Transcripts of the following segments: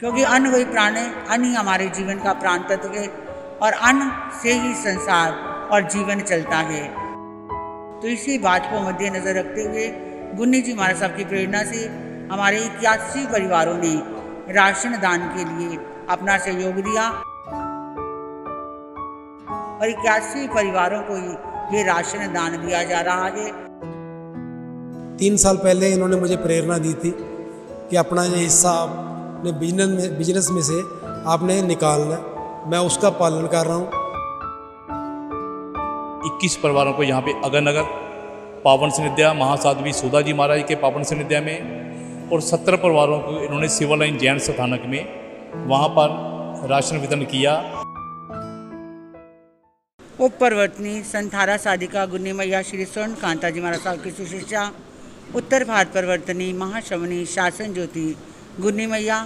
क्योंकि अन्न वही प्राण है, अन्न ही हमारे जीवन का प्राण तत्व है और अन्न से ही संसार और जीवन चलता है। तो इसी बात को मद्देनजर रखते हुए गुन्नी जी महाराज साहब की प्रेरणा से हमारे 81 परिवारों ने राशन दान के लिए अपना सहयोग दिया और 81 परिवारों को ये राशन दान दिया जा रहा है। 3 साल पहले इन्होंने मुझे प्रेरणा दी थी कि अपना ये हिस्सा आपने बिजनेस में से आपने निकालना, मैं उसका पालन कर रहा हूँ। 21 परिवारों को यहाँ पे अगरनगर पावन सानिध्य महासाध्वी सुधा जी महाराज के पावन सानिध्य में और 17 परिवारों को इन्होंने सिविल लाइन जैन स्थानक में वहाँ पर राशन वितरण किया। उप प्रवर्तनी संथारा साधिका गुन्नी मैया श्री स्वर्ण कांता जी महाराज साहब की सुशिष्या, उत्तर भारत प्रवर्तनी महाश्रवणी शासन ज्योति गुन्नी मैया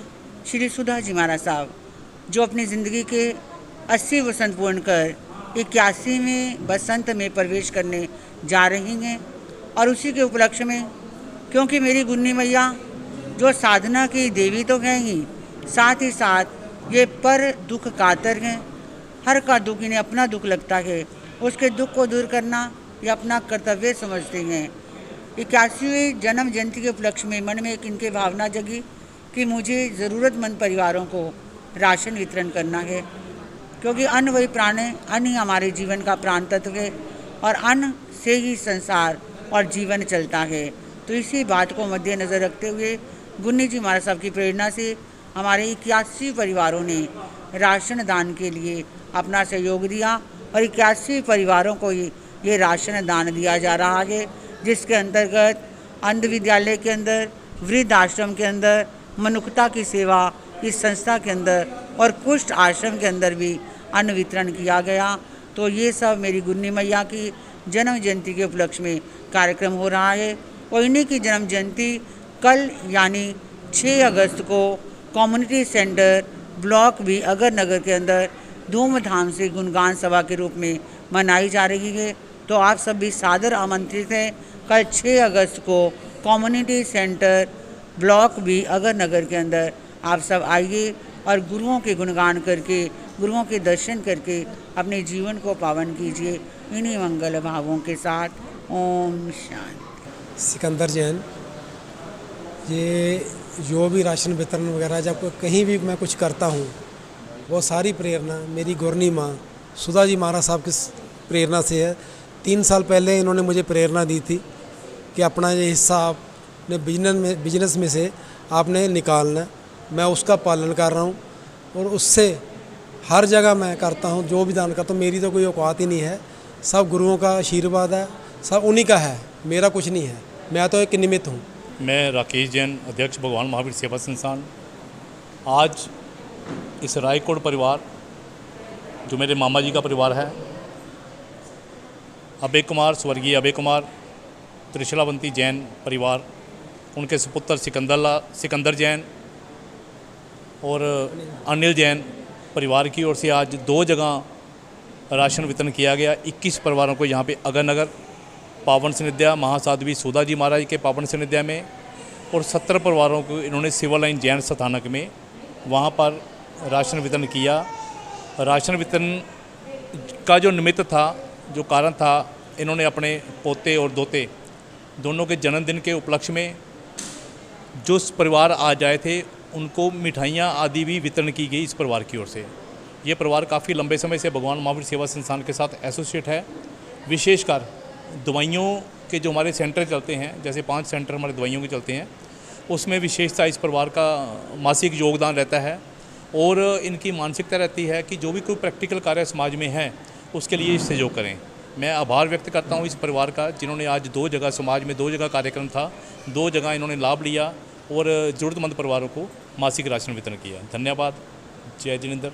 श्री सुधा जी महाराज साहब, जो अपनी ज़िंदगी के 80 वसंत पूर्ण कर 81वें बसंत में प्रवेश करने जा रही हैं। और उसी के उपलक्ष्य में, क्योंकि मेरी गुन्नी मैया जो साधना की देवी तो हैं ही, साथ ही साथ ये पर दुख कातर हैं। हर का दुख इन्हें अपना दुख लगता है, उसके दुख को दूर करना ये अपना कर्तव्य समझते हैं। 81वें जन्म जयंती के उपलक्ष्य में मन में एक इनके भावना जगी कि मुझे ज़रूरतमंद परिवारों को राशन वितरण करना है, क्योंकि अन्न वही प्राण है, अन्न ही हमारे जीवन का प्राण तत्व है और अन्न से ही संसार और जीवन चलता है। तो इसी बात को मद्देनजर रखते हुए गुन्नी जी महाराज साहब की प्रेरणा से हमारे 81 परिवारों ने राशन दान के लिए अपना सहयोग दिया और 81 परिवारों को ये राशन दान दिया जा रहा है, जिसके अंतर्गत अंध विद्यालय के अंदर, वृद्ध आश्रम के अंदर, मनुष्यता की सेवा इस संस्था के अंदर और कुष्ठ आश्रम के अंदर भी अन्न वितरण किया गया। तो ये सब मेरी गुन्नी मैया की जन्म जयंती के उपलक्ष्य में कार्यक्रम हो रहा है और इन्हीं की जन्म जयंती कल यानी 6 अगस्त को कम्युनिटी सेंटर ब्लॉक भी अगरनगर के अंदर धूमधाम से गुणगान सभा के रूप में मनाई जा रही है। तो आप सब भी सादर आमंत्रित हैं। कल 6 अगस्त को कम्युनिटी सेंटर ब्लॉक भी अगरनगर के अंदर आप सब आइए और गुरुओं के गुणगान करके, गुरुओं के दर्शन करके अपने जीवन को पावन कीजिए। इन्हीं मंगल भावों के साथ ओम शांति। सिकंदर जैन, ये जो भी राशन वितरण वगैरह जब कहीं भी मैं कुछ करता हूँ, वो सारी प्रेरणा मेरी गुरनी माँ सुधा जी महाराज साहब की प्रेरणा से है। 3 साल पहले इन्होंने मुझे प्रेरणा दी थी कि अपना ये हिस्सा आपने बिजनेस में से आपने निकालना, मैं उसका पालन कर रहा हूँ और उससे हर जगह मैं करता हूँ। जो भी दान करता हूँ, मेरी तो कोई औकात ही नहीं है, सब गुरुओं का आशीर्वाद है, सब उन्हीं का है, मेरा कुछ नहीं है, मैं तो एक निमित्त हूँ। मैं राकेश जैन, अध्यक्ष भगवान महावीर सेवा संस्थान। आज इस रायकोट परिवार, जो मेरे मामा जी का परिवार है, अभय कुमार, स्वर्गीय अभय कुमार, त्रिशलावंती जैन परिवार, उनके सुपुत्र सिकंदर जैन और अनिल जैन परिवार की ओर से आज 2 जगह राशन वितरण किया गया। 21 परिवारों को यहाँ पे अगरनगर पावन सानिध्य महासाध्वी सुधा जी महाराज के पावन सानिध्य में और 17 परिवारों को इन्होंने सिविल लाइन जैन स्थानक में वहाँ पर राशन वितरण किया। राशन वितरण का जो निमित्त था, जो कारण था, इन्होंने अपने पोते और दोते दोनों के जन्मदिन के उपलक्ष्य में जो परिवार आज आए थे, उनको मिठाइयाँ आदि भी वितरण की गई इस परिवार की ओर से। ये परिवार काफ़ी लंबे समय से भगवान महावीर सेवा संस्थान के साथ एसोसिएट है। विशेषकर दवाइयों के जो हमारे सेंटर चलते हैं, जैसे 5 सेंटर हमारे दवाइयों के चलते हैं, उसमें विशेषता इस परिवार का मासिक योगदान रहता है और इनकी मानसिकता रहती है कि जो भी कोई प्रैक्टिकल कार्य समाज में है, उसके लिए सहयोग करें। मैं आभार व्यक्त करता हूँ इस परिवार का, जिन्होंने आज 2 जगह समाज में 2 जगह कार्यक्रम था, 2 जगह इन्होंने लाभ लिया और ज़रूरतमंद परिवारों को मासिक राशन वितरण किया। धन्यवाद। जय जिनेंद्र।